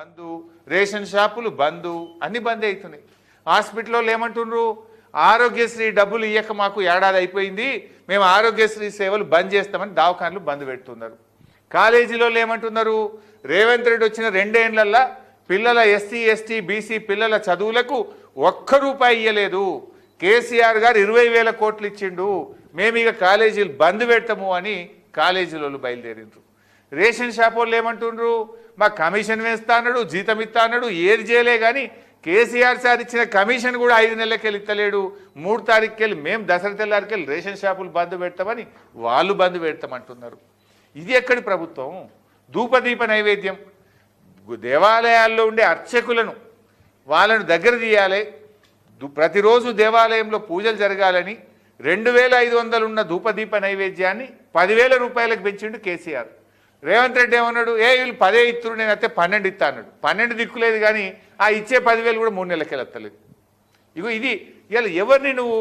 బంధు ration షాపులు బంధు అన్ని బంద్ అవుతున్నాయి. హాస్పిటల్లో ఏమంటున్నారు, ఆరోగ్యశ్రీ డబ్బులు ఇయ్యక మాకు ఏడాది అయిపోయింది, మేము ఆరోగ్యశ్రీ సేవలు బంద్ చేస్తామని దవాఖానలు బంద్ పెడుతున్నారు. కాలేజీలో ఏమంటున్నారు, రేవంత్ రెడ్డి వచ్చిన 2 ఏళ్లల్లో పిల్లల ఎస్సీ ఎస్టీ బీసీ పిల్లల చదువులకు ₹1 ఇయ్యలేదు, కేసీఆర్ గారు 20,000 కోట్లు ఇచ్చిండు, మేము ఇక కాలేజీలు బంద్ పెడతాము అని కాలేజీలో బయలుదేరిండ్రు. రేషన్ షాప్ వాళ్ళు ఏమంటుండ్రు, మా కమిషన్ వేస్తా అన్నాడు, జీతం ఇస్తా అన్నాడు, ఏది చేయలే కానీ కేసీఆర్ సార్ ఇచ్చిన కమిషన్ కూడా 5 నెలలకెళ్ళి ఇస్తలేడు, 3 తారీఖుకెళ్ళి మేము దసరా తెల్లారికెళ్ళి రేషన్ షాపులు బంద్ పెడతామని వాళ్ళు బంద్ పెడతామంటున్నారు. ఇది ఎక్కడి ప్రభుత్వం? ధూపదీప నైవేద్యం దేవాలయాల్లో ఉండే అర్చకులను వాళ్ళను దగ్గర తీయాలి, ప్రతిరోజు దేవాలయంలో పూజలు జరగాలని 2,500 ఉన్న ధూపదీప నైవేద్యాన్ని 10,000 రూపాయలకు పెంచిండు కేసీఆర్. రేవంత్ రెడ్డి ఏమన్నాడు, వీళ్ళు 10 ఇస్తురు, నేను అయితే 12 ఇస్తా అన్నాడు. 12 దిక్కులేదు కానీ ఆ ఇచ్చే 10,000 కూడా 3 నెలలకి వెళ్ళలేదు. ఇగో ఇది ఇలా ఎవరిని నువ్వు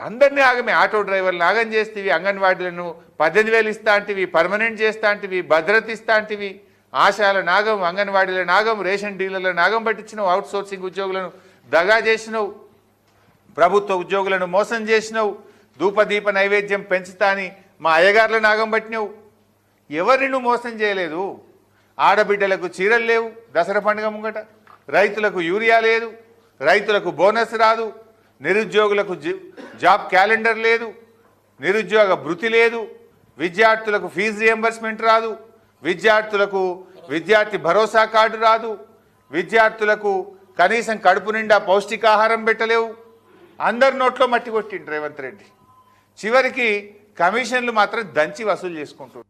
అందరినీ ఆగమే, ఆటో డ్రైవర్లను ఆగం చేస్తేవి, అంగన్వాడీలను 18,000 ఇస్తా అంటివి, పర్మనెంట్ చేస్తా అంటివి, భద్రత ఇస్తా అంటివి, ఆశాల నాగం, అంగన్వాడీల నాగం, రేషన్ డీలర్ల నాగం పట్టించినావు, అవుట్ సోర్సింగ్ ఉద్యోగులను దగా చేసినావు, ప్రభుత్వ ఉద్యోగులను మోసం చేసినావు, ధూపదీప నైవేద్యం పెంచుతా అని మా అయ్యగారుల నాగం పట్టినావు. ఎవరిని నువ్వు మోసం చేయలేదు. ఆడబిడ్డలకు చీరలు లేవు దసరా పండుగ ముంగట, రైతులకు యూరియా లేదు, రైతులకు బోనస్ రాదు, నిరుద్యోగులకు జాబ్ క్యాలెండర్ లేదు, నిరుద్యోగ భృతి లేదు, విద్యార్థులకు ఫీజు రియంబర్స్మెంట్ రాదు, విద్యార్థులకు విద్యార్థి భరోసా కార్డు రాదు, విద్యార్థులకు కనీసం కడుపు నిండా పౌష్టికాహారం పెట్టలేవు. అందరి నోట్లో మట్టి కొట్టిండు రేవంత్ రెడ్డి. చివరికి కమిషన్లు మాత్రం దంచి వసూలు చేసుకుంటుండ్రు.